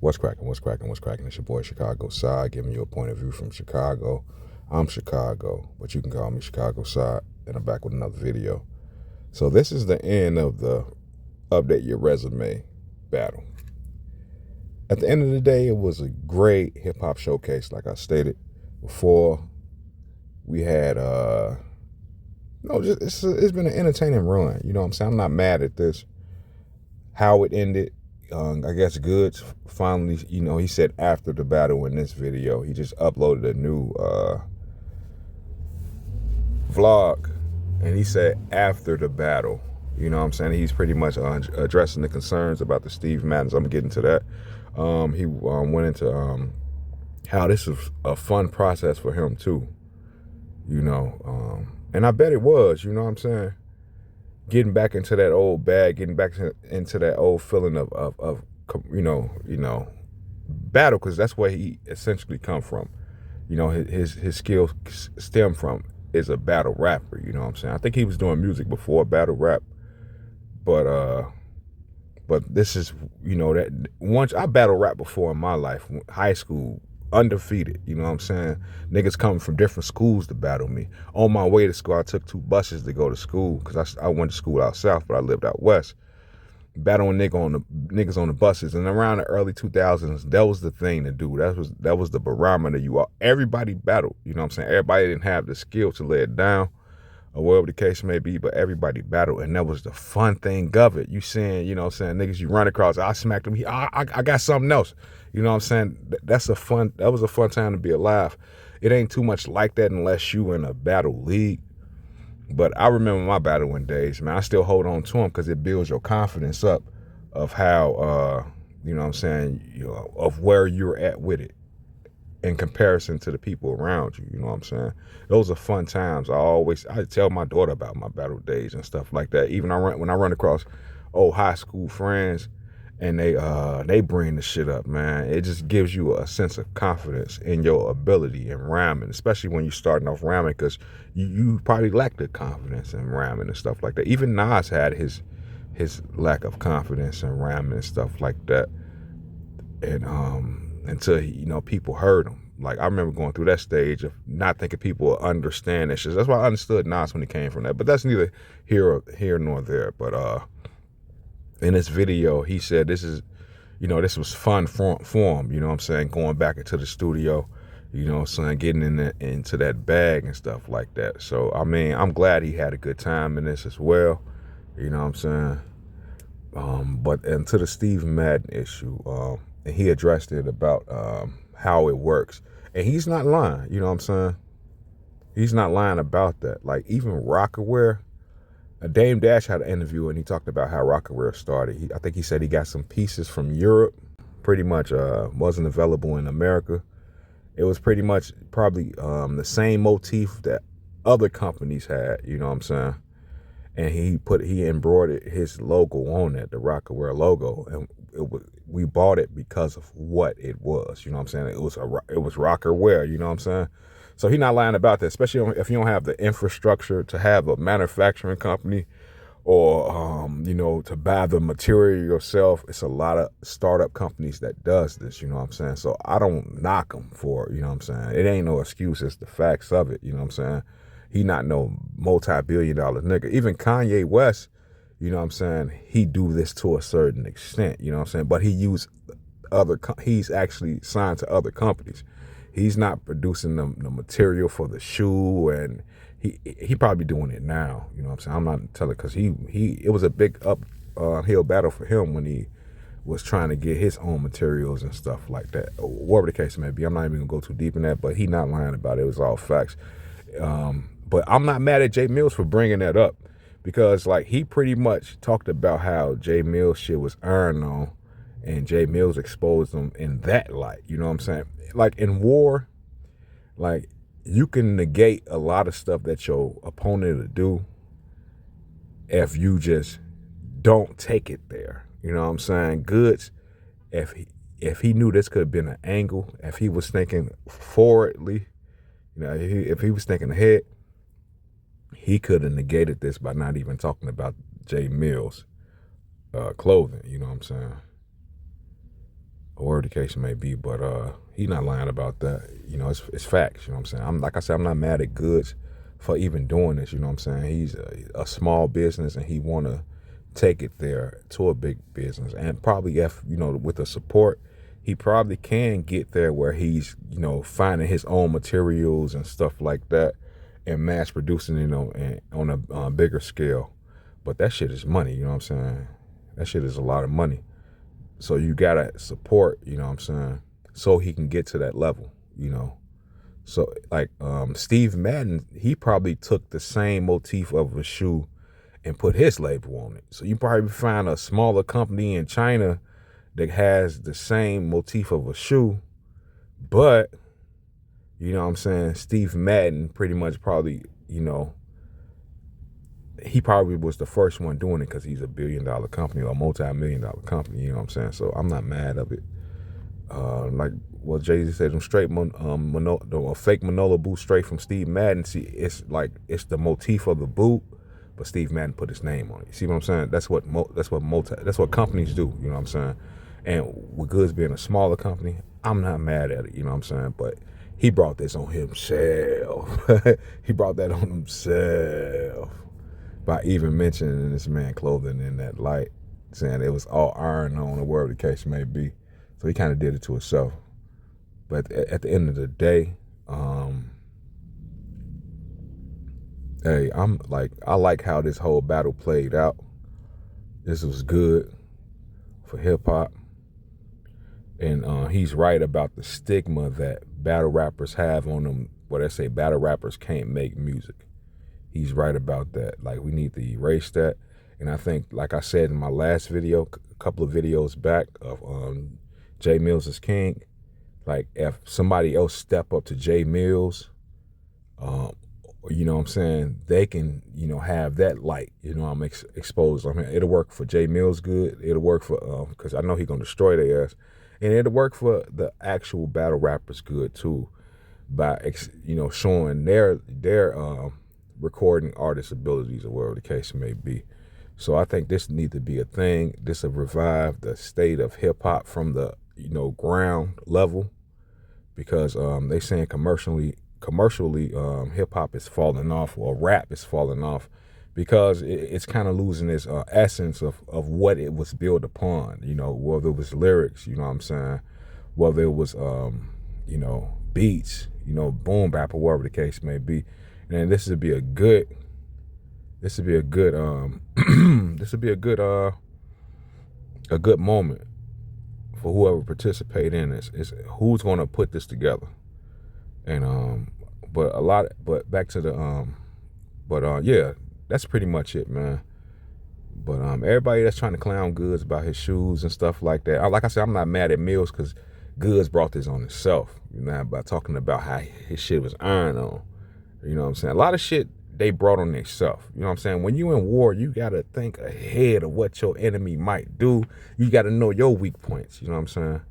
What's cracking? What's cracking? What's cracking? It's your boy Chicago Side, giving you a point of view from Chicago. I'm Chicago, but you can call me Chicago Side, and I'm back with another video. So this is the end of the update your resume battle. At the end of the day, it was a great hip hop showcase, like I stated before. We had it's been an entertaining run. You know what I'm saying? I'm not mad at this. How it ended. I guess Goodz finally, he said after the battle in this video, he just uploaded a new vlog, and he said after the battle, you know what I'm saying? He's pretty much addressing the concerns about the Steve Maddens. I'm getting to that. He went into how this was a fun process for him too, and I bet it was, you know what I'm saying? Getting back into that old bag, getting back into that old feeling of battle, because that's where he essentially come from. His skills stem from is a battle rapper. You know what I'm saying? I think he was doing music before battle rap, but this is that once I battle rap before in my life, high school. Undefeated, you know what I'm saying? Niggas coming from different schools to battle me. On my way to school, I took 2 buses to go to school because I went to school out south, but I lived out west. Battling niggas on the buses, and around the early 2000s, that was the thing to do. That was the barometer. Everybody battled. You know what I'm saying? Everybody didn't have the skill to lay it down, or whatever the case may be, but everybody battled, and that was the fun thing of it. You saying, niggas you run across, I smacked them. I got something else. You know what I'm saying? That was a fun time to be alive. It ain't too much like that unless you in a battle league. But I remember my battling days, man. I still hold on to them because it builds your confidence up of how, of where you're at with it in comparison to the people around you. You know what I'm saying? Those are fun times. I tell my daughter about my battle days and stuff like that. Even when I run across old high school friends, and they bring the shit up, man. It just gives you a sense of confidence in your ability in rhyming, especially when you're starting off rhyming, because you probably lack the confidence in rhyming and stuff like that. Even Nas had his lack of confidence in rhyming and stuff like that, and until people heard him. Like, I remember going through that stage of not thinking people would understand that shit. That's why I understood Nas when he came from that. But that's neither here nor there. But in this video, he said this was fun for him, you know what I'm saying, going back into the studio, getting into that bag and stuff like that. So, I mean, I'm glad he had a good time in this as well, you know what I'm saying. And to the Steve Madden issue, and he addressed it about how it works. And he's not lying, you know what I'm saying? He's not lying about that. Like, even Rockaware, Dame Dash had an interview, and he talked about how Rockaware started. I think he said he got some pieces from Europe, pretty much wasn't available in America. It was pretty much probably the same motif that other companies had, you know what I'm saying? And he embroidered his logo on it, the Rockaware logo, and we bought it because of what it was, you know what I'm saying? It was Rockaware, you know what I'm saying? So he's not lying about that, especially if you don't have the infrastructure to have a manufacturing company or, to buy the material yourself. It's a lot of startup companies that does this, you know what I'm saying? So I don't knock him for it, you know what I'm saying? It ain't no excuse, it's the facts of it, you know what I'm saying? He not no multi-billion-dollar nigga. Even Kanye West, you know what I'm saying, he do this to a certain extent, you know what I'm saying? But he's actually signed to other companies. He's not producing the material for the shoe, and he probably doing it now. You know what I'm saying? I'm not telling, because it was a big uphill battle for him when he was trying to get his own materials and stuff like that. Or whatever the case may be. I'm not even gonna go too deep in that, but he not lying about it. It was all facts. But I'm not mad at Jay Mills for bringing that up, because like he pretty much talked about how Jay Mills shit was earned on, and Jay Mills exposed him in that light. You know what I'm saying? Like, in war, like, you can negate a lot of stuff that your opponent will do if you just don't take it there. You know what I'm saying? Goodz, if he knew this could have been an angle, if he was thinking forwardly, if he was thinking ahead, he could have negated this by not even talking about Jay Mills' clothing. You know what I'm saying? or whatever the case may be. But he not lying about that. You know, it's facts. You know what I'm saying? Like I said, I'm not mad at Goodz for even doing this. You know what I'm saying? He's a small business, and he want to take it there to a big business, and probably if, you know, with the support, he probably can get there where he's, you know, finding his own materials and stuff like that and mass producing, you know, and on a bigger scale. But that shit is money, you know what I'm saying? That shit is a lot of money. So you gotta support, you know what I'm saying, so he can get to that level, you know. So like Steve Madden, he probably took the same motif of a shoe and put his label on it. So you probably find a smaller company in China that has the same motif of a shoe, but, you know what I'm saying, Steve Madden pretty much probably, you know, he probably was the first one doing it because he's a $1 billion company or a multi-million-dollar company, you know what I'm saying? So I'm not mad of it. Like what Jay-Z said, them straight a fake Manolo boot straight from Steve Madden. See, it's like, it's the motif of the boot, but Steve Madden put his name on it. You see what I'm saying? That's what companies do, you know what I'm saying? And with Goodz being a smaller company, I'm not mad at it, you know what I'm saying? But he brought this on himself. He brought that on himself by even mentioning this man clothing in that light, saying it was all iron on, or whatever the case may be. So he kind of did it to himself. But at the end of the day, hey, I like how this whole battle played out. This was good for hip hop. And he's right about the stigma that battle rappers have on them, where they say battle rappers can't make music. He's right about that. Like, we need to erase that. And I think, like I said in my last video, a couple of videos back of J Mills is King, like, if somebody else step up to J Mills, you know what I'm saying, they can, you know, have that light, you know, I'm exposed. I mean, it'll work for J Mills good. It'll work for, because I know he's going to destroy their ass. And it'll work for the actual battle rappers good too, by, you know, showing their recording artist abilities, or whatever the case may be. So I think this needs to be a thing. This will revive the state of hip hop from the, you know, ground level, because they saying commercially hip hop is falling off, or rap is falling off, because it's kind of losing its essence of what it was built upon, you know, whether it was lyrics, you know what I'm saying, whether it was, you know, beats, you know, boom bap, or whatever the case may be. And this would be a good a good moment for whoever participate in this. Is who's going to put this together. And but back to the yeah, that's pretty much it, man. But everybody that's trying to clown Goodz about his shoes and stuff like that, like I said, I'm not mad at Mills, because Goodz brought this on himself, you know, by talking about how his shit was iron on. You know what I'm saying? A lot of shit they brought on themselves. You know what I'm saying? When you in war, you got to think ahead of what your enemy might do. You got to know your weak points. You know what I'm saying?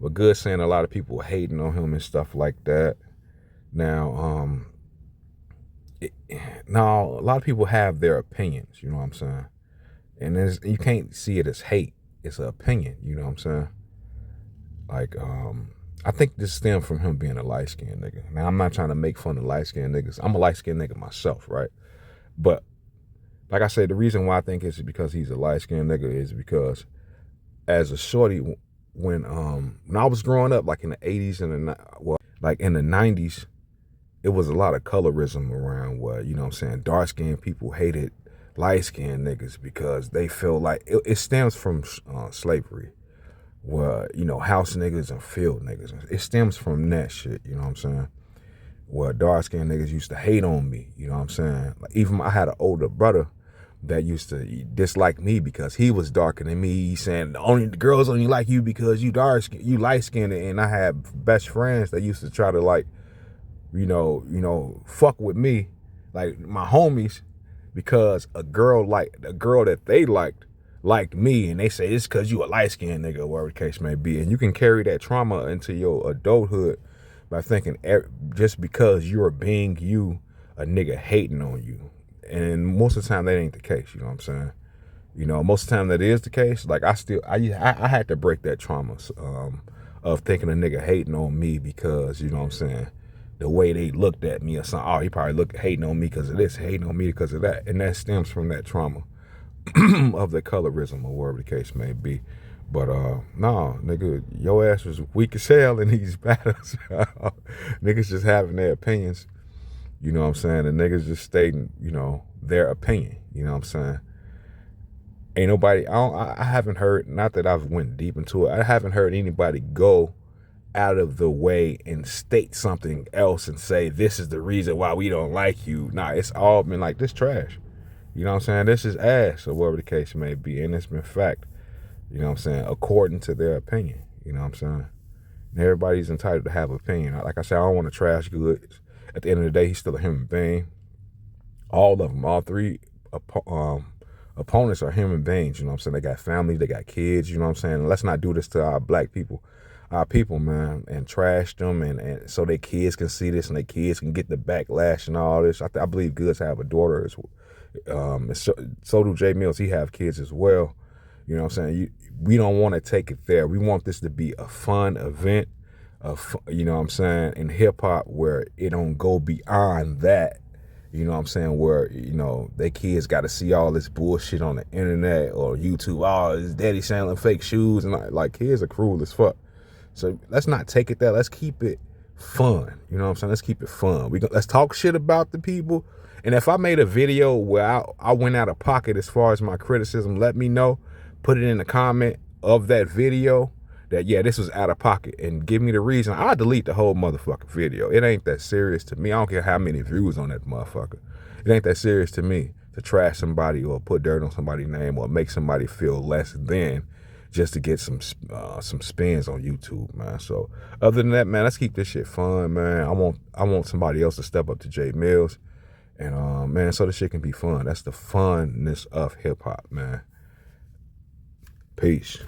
But Goodz saying a lot of people hating on him and stuff like that. Now, now a lot of people have their opinions. You know what I'm saying? And you can't see it as hate. It's an opinion. You know what I'm saying? Like, I think this stems from him being a light-skinned nigga. Now, I'm not trying to make fun of light-skinned niggas. I'm a light-skinned nigga myself, right? But, like I said, the reason why I think it's because he's a light-skinned nigga is because as a shorty, when I was growing up, like in the 80s and like in the 90s, it was a lot of colorism around where, you know what I'm saying, dark-skinned people hated light-skinned niggas because they feel like it stems from slavery. Well, you know, house niggas and field niggas. It stems from that shit, you know what I'm saying? Well, dark-skinned niggas used to hate on me, you know what I'm saying? Like, even I had an older brother that used to dislike me because he was darker than me. He's saying the girls only like you because you light-skinned. And I had best friends that used to try to, like, you know, fuck with me, like my homies, because a girl that they liked me, and they say it's because you a light-skinned nigga, or whatever the case may be. And you can carry that trauma into your adulthood by thinking just because you're being you, a nigga hating on you. And most of the time that ain't the case, you know what I'm saying? You know, most of the time that is the case. Like I had to break that trauma of thinking a nigga hating on me because, you know what I'm saying, the way they looked at me or something. Oh, he probably hating on me because of this, hating on me because of that. And that stems from that trauma of the colorism or whatever the case may be. But no, nigga, your ass was weak as hell in these battles. Niggas just having their opinions. You know what I'm saying? And niggas just stating, you know, their opinion. You know what I'm saying? Ain't nobody, I haven't heard, not that I've went deep into it, I haven't heard anybody go out of the way and state something else and say, this is the reason why we don't like you. Nah, it's all been like, this trash. You know what I'm saying? This is ass or whatever the case may be. And it's been fact, you know what I'm saying, according to their opinion. You know what I'm saying? And everybody's entitled to have an opinion. Like I said, I don't want to trash Goodz. At the end of the day, he's still a human being. All of them, all three opponents are human beings, you know what I'm saying? They got families, they got kids, you know what I'm saying? And let's not do this to our black people, man, and trash them and so their kids can see this and their kids can get the backlash and all this. I believe Goodz have a daughter, so do J Millz. He have kids as well. You know what I'm saying? We don't want to take it there. We want this to be a fun event, you know what I'm saying, in hip hop where it don't go beyond that. You know what I'm saying? Where, you know, their kids got to see all this bullshit on the internet or YouTube. Oh, his daddy selling fake shoes. And like, kids are cruel as fuck. So let's not take it there. Let's keep it fun. You know what I'm saying? Let's keep it fun. Let's talk shit about the people. And if I made a video where I went out of pocket as far as my criticism, let me know. Put it in the comment of that video that, yeah, this was out of pocket, and give me the reason. I'll delete the whole motherfucking video. It ain't that serious to me. I don't care how many views on that motherfucker. It ain't that serious to me to trash somebody or put dirt on somebody's name or make somebody feel less than just to get some spins on YouTube, man. So other than that, man, let's keep this shit fun, man. I want somebody else to step up to J Millz, and man, so the shit can be fun. That's the funness of hip hop, man. Peace.